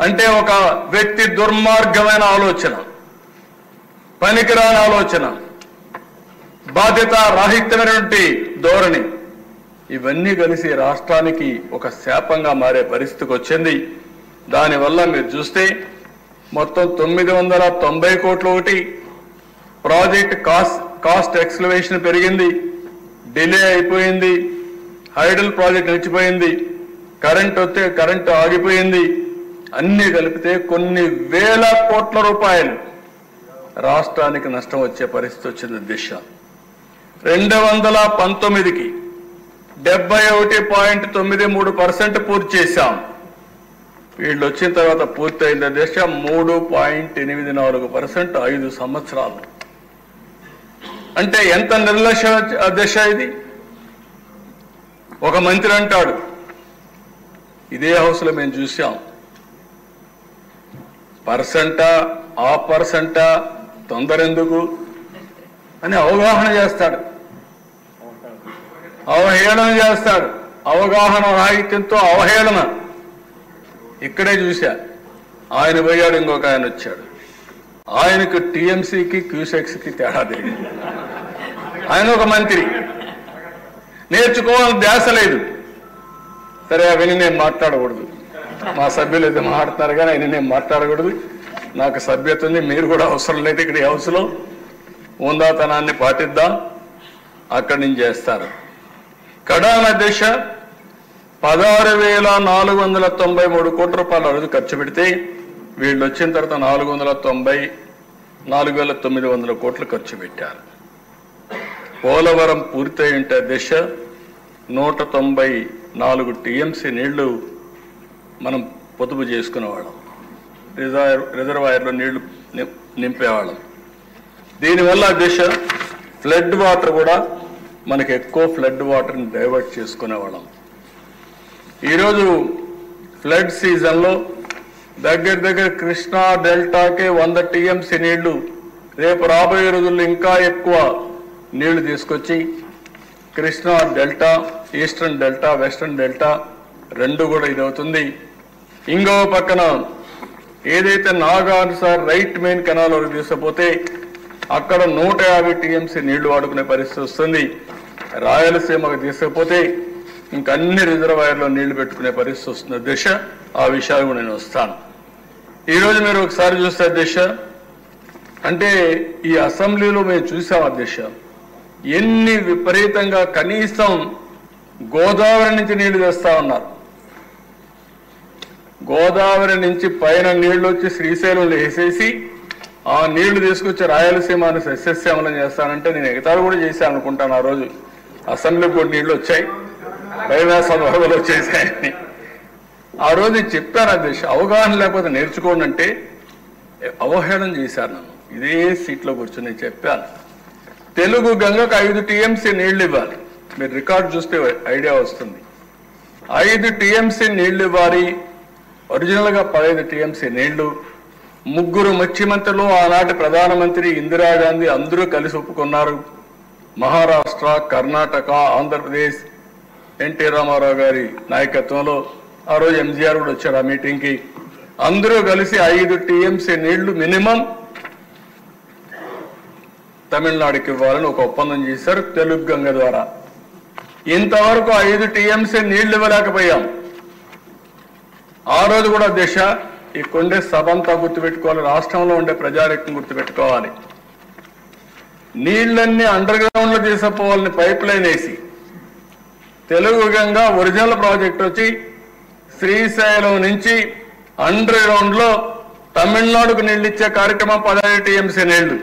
అంటే ఒక వ్యక్తి దుర్మార్గమైన ఆలోచన, పనికిరాని ఆలోచన, బాధ్యత రాహిత్యమైనటువంటి ధోరణి, ఇవన్నీ కలిసి రాష్ట్రానికి ఒక శాపంగా మారే పరిస్థితికి వచ్చింది. దానివల్ల మీరు చూస్తే మొత్తం 990 కోట్లు ఒకటి, ప్రాజెక్ట్ కాస్ట్ ఎక్స్లవేషన్ పెరిగింది, డిలే అయిపోయింది, హైడల్ ప్రాజెక్ట్ నిలిచిపోయింది, కరెంట్ వస్తే కరెంటు ఆగిపోయింది. అన్ని కలిపితే కొన్ని వేల కోట్ల రూపాయలు రాష్ట్రానికి నష్టం వచ్చే పరిస్థితి వచ్చింది. దిశ 2019కి 71.93% పూర్తి చేశాం. వీళ్ళు వచ్చిన తర్వాత పూర్తయిన దిశ 3.84%, 5 సంవత్సరాలు. అంటే ఎంత నిర్లక్ష్య దిశ ఇది. ఒక మంత్రి అంటాడు, ఇదే హౌస్లో మేము చూసాం, పర్సెంటా ఆ పర్సెంటా తొందర ఎందుకు అని అవగాహన చేస్తాడు, అవహేళన చేస్తాడు. అవగాహన రాహిత్యంతో అవహేళన. ఇక్కడే చూశా, ఆయన పోయాడు, ఇంకొక ఆయన వచ్చాడు. ఆయనకు టీఎంసీకి క్యూసెక్స్కి తేడా తెలియదు. ఆయన ఒక మంత్రి, నేర్చుకోవాలని ధ్యాస లేదు. సరే అవన్నీ నేను మాట్లాడకూడదు, మా సభ్యులు అయితే మాట్లాడతారు కానీ ఆయన నేను మాట్లాడకూడదు. నాకు సభ్యత ఉంది, మీరు కూడా అవసరం లేదు. ఇక్కడ ఈ హౌస్లో ఉందాతనాన్ని పాటిద్దాం, అక్కడి నుంచి చేస్తారు. కడాన దిశ 16,493 కోట్ల రూపాయలు రోజు ఖర్చు పెడితే వీళ్ళు వచ్చిన తర్వాత 4,900 కోట్లు ఖర్చు పెట్టారు. పోలవరం పూర్తయి ఉంటే దిశ 194 టీఎంసీ నీళ్లు మనం పొదుపు చేసుకునేవాళ్ళం, రిజర్వాయర్లో నీళ్లు నింపేవాళ్ళం. దీనివల్ల దిశ ఫ్లడ్ వాటర్ కూడా మనకి ఎక్కువ ఫ్లడ్ వాటర్ని డైవర్ట్ చేసుకునేవాళ్ళం. ఈరోజు ఫ్లడ్ సీజన్లో దగ్గర కృష్ణా డెల్టాకే 100 టీఎంసీ నీళ్లు, రేపు రాబోయే రోజుల్లో ఇంకా ఎక్కువ నీళ్లు తీసుకొచ్చి Krishna delta, eastern delta, western delta రెండు కూడా ఇదవుతుంది. ఇంకో పక్కన ఏదైతే నాగార్జున రైట్ మెయిన్ కెనాల్ వరకు తీసుకుపోతే అక్కడ 150 టీఎంసీ నీళ్లు వాడుకునే పరిస్థితి వస్తుంది. రాయలసీమకు తీసుకుపోతే ఇంకా అన్ని రిజర్వాయర్లో నీళ్లు పెట్టుకునే పరిస్థితి వస్తుంది. దిశ ఆ విషయాలు నేను వస్తాను. ఈరోజు మీరు ఒకసారి చూస్తే దిశ అంటే ఈ అసెంబ్లీలో మేము చూసాం. దిశ ఎన్ని విపరీతంగా, కనీసం గోదావరి నుంచి నీళ్లు తెస్తా ఉన్నారు. గోదావరి నుంచి పైన నీళ్లు వచ్చి శ్రీశైలంలో వేసేసి ఆ నీళ్లు తీసుకొచ్చి రాయలసీమను సస్యశ్యామలం చేస్తానంటే నేను ఎగతాళి కూడా చేశాను అనుకుంటాను. ఆ రోజు అసెంబ్లీకి కూడా నీళ్లు వచ్చాయి, కైలాసం వరదలు వచ్చేసాయని ఆ రోజు చెప్పాను. అధ్యక్ష అవగాహన లేకపోతే నేర్చుకోండి అంటే అవహేళన చేశారు నన్ను. ఇదే సీట్లో కూర్చొని చెప్పాను, తెలుగు గంగకు 5 టీఎంసీ నీళ్లు ఇవ్వాలి. మీరు రికార్డు చూస్తే ఐడియా వస్తుంది. 5 టీఎంసీ నీళ్లు ఇవ్వాలి. ఒరిజినల్గా 15 టీఎంసీ నీళ్లు. 3 ముఖ్యమంత్రులు, ఆనాటి ప్రధానమంత్రి ఇందిరాగాంధీ అందరూ కలిసి ఒప్పుకున్నారు. మహారాష్ట్ర, కర్ణాటక, ఆంధ్రప్రదేశ్ ఎన్టీ రామారావు గారి నాయకత్వంలో ఆ రోజు ఎంజీఆర్ కూడా వచ్చాడు ఆ మీటింగ్కి. అందరూ కలిసి 5 టీఎంసీ నీళ్లు మినిమం తమిళనాడుకి ఇవ్వాలని ఒక ఒప్పందం చేశారు తెలుగు గంగ ద్వారా. ఇంతవరకు 5 టీఎంసీ నీళ్లు ఇవ్వలేకపోయాం. ఆ రోజు కూడా దిశ ఇక్కడుండే సభంతా గుర్తుపెట్టుకోవాలి, రాష్ట్రంలో ఉండే ప్రజారీకం గుర్తుపెట్టుకోవాలి. నీళ్లన్నీ అండర్ గ్రౌండ్ లో తీసుకుపోవాలని పైప్ లైన్ వేసి తెలుగు గంగ ఒరిజినల్ ప్రాజెక్ట్ వచ్చి శ్రీశైలం నుంచి అండర్ గ్రౌండ్ లో తమిళనాడుకు నీళ్లు ఇచ్చే కార్యక్రమం 15 టీఎంసీ నీళ్లు.